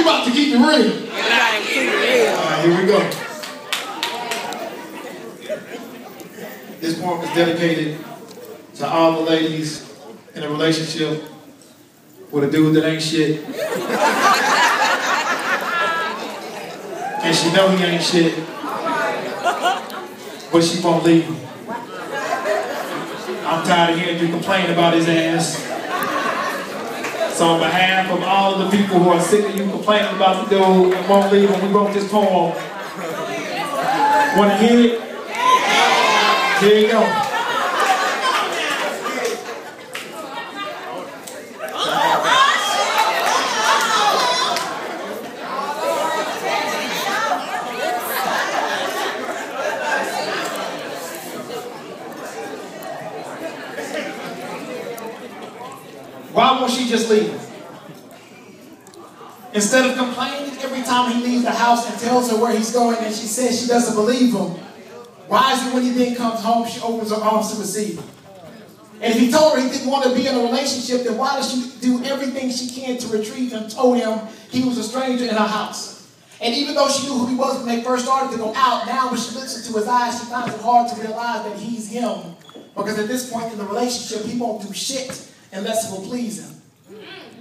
about to keep it real. All right, here we go. This poem is dedicated to all the ladies in a relationship with a dude that ain't shit. And she know he ain't shit, but she won't leave him. I'm tired of hearing you complain about his ass. So on behalf of all of the people who are sick of you complaining about the dude and won't leave him, we wrote this poem. Want to hear it? Here you go. Why won't she just leave? Instead of complaining every time he leaves the house and tells her where he's going and she says she doesn't believe him, why is it when he then comes home, she opens her arms to receive him? And if he told her he didn't want to be in a relationship, then why does she do everything she can to retrieve him, told him he was a stranger in her house? And even though she knew who he was when they first started to go out, now when she looks into his eyes, she finds it hard to realize that he's him. Because at this point in the relationship, he won't do shit unless it will please him.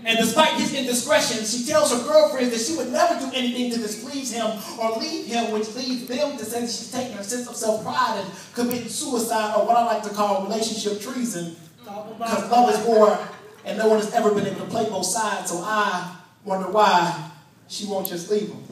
And despite his indiscretion, she tells her girlfriends that she would never do anything to displease him or leave him, which leads them to say that she's taking her sense of self-pride and committing suicide, or what I like to call relationship treason. Because love is war, and no one has ever been able to play both sides, so I wonder why she won't just leave him.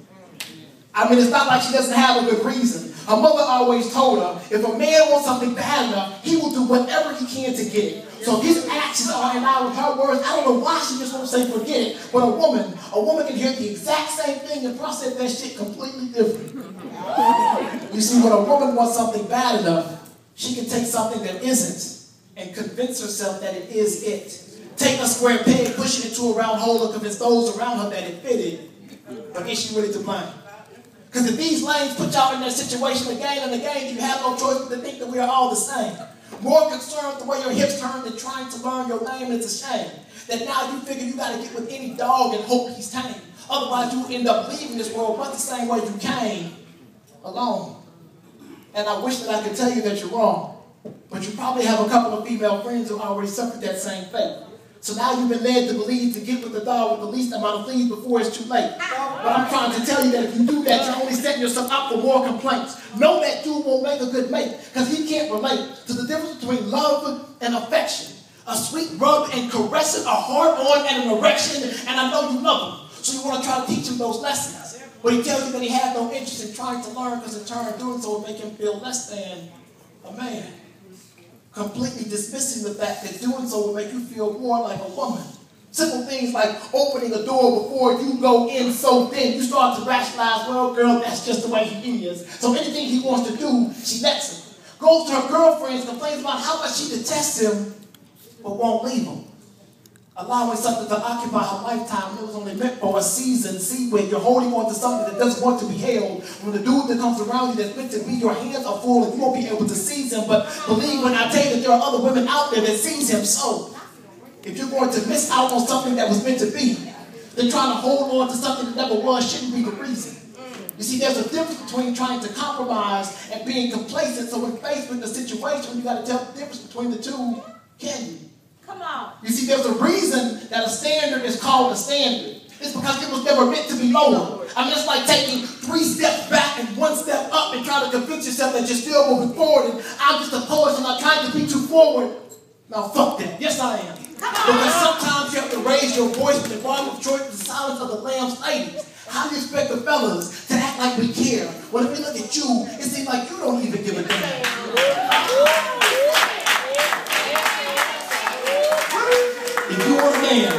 I mean, it's not like she doesn't have a good reason. Her mother always told her, if a man wants something bad enough, he will do whatever he can to get it. So his actions are in line with her words. I don't know why she just won't say forget it. But a woman can hear the exact same thing and process that shit completely different. You see, when a woman wants something bad enough, she can take something that isn't and convince herself that it is it. Take a square peg, push it into a round hole, and convince those around her that it fitted. But is she really to blame? Because if these lanes put y'all in that situation again and again, you have no choice but to think that we are all the same. More concerned with the way your hips turn than trying to learn your name, and it's a shame that now you figure you got to get with any dog and hope he's tame. Otherwise, you end up leaving this world but the same way you came, alone. And I wish that I could tell you that you're wrong, but you probably have a couple of female friends who already suffered that same fate. So now you've been led to believe to get with the dog with the least amount of fleas before it's too late. But I'm trying to tell you that if you do that, you're only setting yourself up for more complaints. Know that dude won't make a good mate because he can't relate to the difference between love and affection. A sweet rub and caressing, a hard-on and an erection, and I know you love him. So you want to try to teach him those lessons. But he tells you that he has no interest in trying to learn because in turn doing so will make him feel less than a man. Completely dismissing the fact that doing so will make you feel more like a woman. Simple things like opening a door before you go in, so then you start to rationalize, well, girl, that's just the way he is. So anything he wants to do, she lets him. Goes to her girlfriends, complains about how much she detests him, but won't leave him. Allowing something to occupy her lifetime that was only meant for a season. See, when you're holding on to something that doesn't want to be held, when the dude that comes around you that's meant to be, your hands are full and you won't be able to seize him. But believe when I tell you that there are other women out there that seize him. So, if you're going to miss out on something that was meant to be, then trying to hold on to something that never was shouldn't be the reason. You see, there's a difference between trying to compromise and being complacent. So when faced with a situation, you got to tell the difference between the two, can you? Come on. You see, there's a reason that a standard is called a standard. It's because it was never meant to be lower. I mean, it's like taking 3 steps back and 1 step up and trying to convince yourself that you're still moving forward. And I'm just a poet and I'm trying to beat you forward. Now, fuck that. Yes, I am. Because sometimes you have to raise your voice with the volume of choice, the silence of the lamb's ladies. How do you expect the fellas to act like we care? When if we look at you, it seems like you don't even give a damn. If you want a man,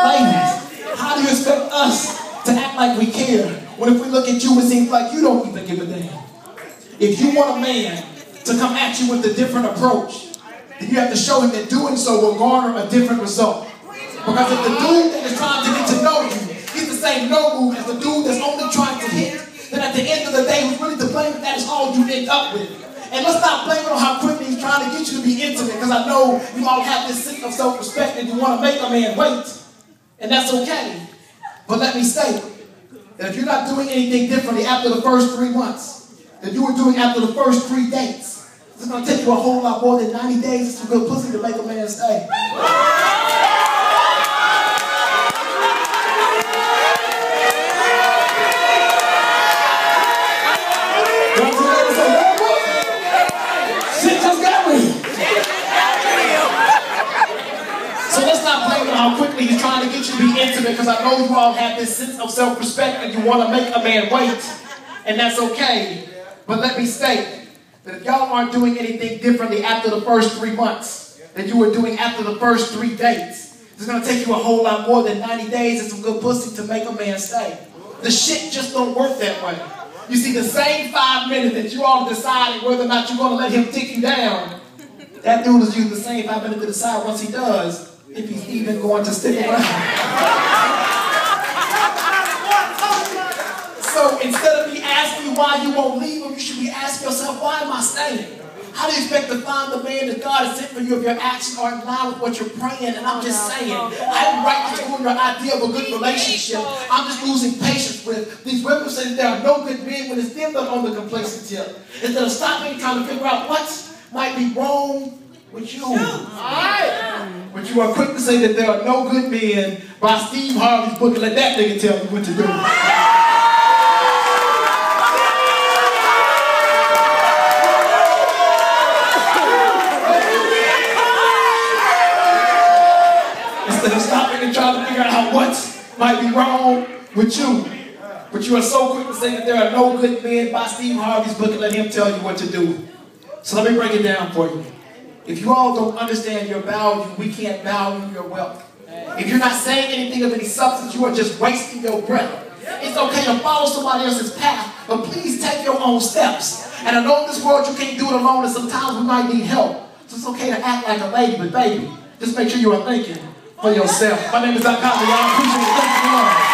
ladies, how do you expect us to act like we care when if we look at you, it seems like you don't even give a damn? If you want a man to come at you with a different approach, then you have to show him that doing so will garner a different result. Because if the dude that is trying to get to know you gets the same no move as the dude that's only trying to hit, then at the end of the day, who's really to blame if that is all you end up with? And let's not blame it on how quickly he's trying to get you to be intimate, because I know you all have this sense of self-respect and you want to make a man wait. And that's okay. But let me state that if you're not doing anything differently after the first 3 months than you were doing after the first 3 dates, it's going to take you a whole lot more than 90 days of some good pussy to make a man stay. Shit just got real. So let's not blame him how quickly he's trying to get you to be intimate, because I know you all have this sense of self-respect and you want to make a man wait, and that's okay. But let me state that if y'all aren't doing anything differently after the first 3 months than you were doing after the first 3 dates, it's going to take you a whole lot more than 90 days and some good pussy to make a man stay. The shit just don't work that way. You see, the same 5 minutes that you all deciding whether or not you're going to let him tick you down, that dude is using the same 5 minutes to decide once he does if he's even going to stick around. So instead of me asking you why you won't leave him, you should be asking yourself, why am I staying? How do you expect to find the man that God has sent for you if your actions are in line with what you're praying? And I'm just saying, I have right to ruin your idea of a good relationship. I'm just losing patience with these women saying there are no good men when it's them that on the complacent tip. Instead of stopping trying to figure out what might be wrong with you. Alright. But you are quick to say that there are no good men by Steve Harvey's book, and let that nigga tell you what to do. Instead of stopping and trying to figure out what might be wrong with you. But you are so quick to say that there are no good men by Steve Harvey's book, and let him tell you what to do. So let me break it down for you. If you all don't understand your value, we can't value your wealth. If you're not saying anything of any substance, you are just wasting your breath. It's okay to follow somebody else's path, but please take your own steps. And I know in this world you can't do it alone, and sometimes we might need help. So it's okay to act like a lady, but baby, just make sure you are thinking for yourself. My name is Doc Conley. I appreciate it. Thank you.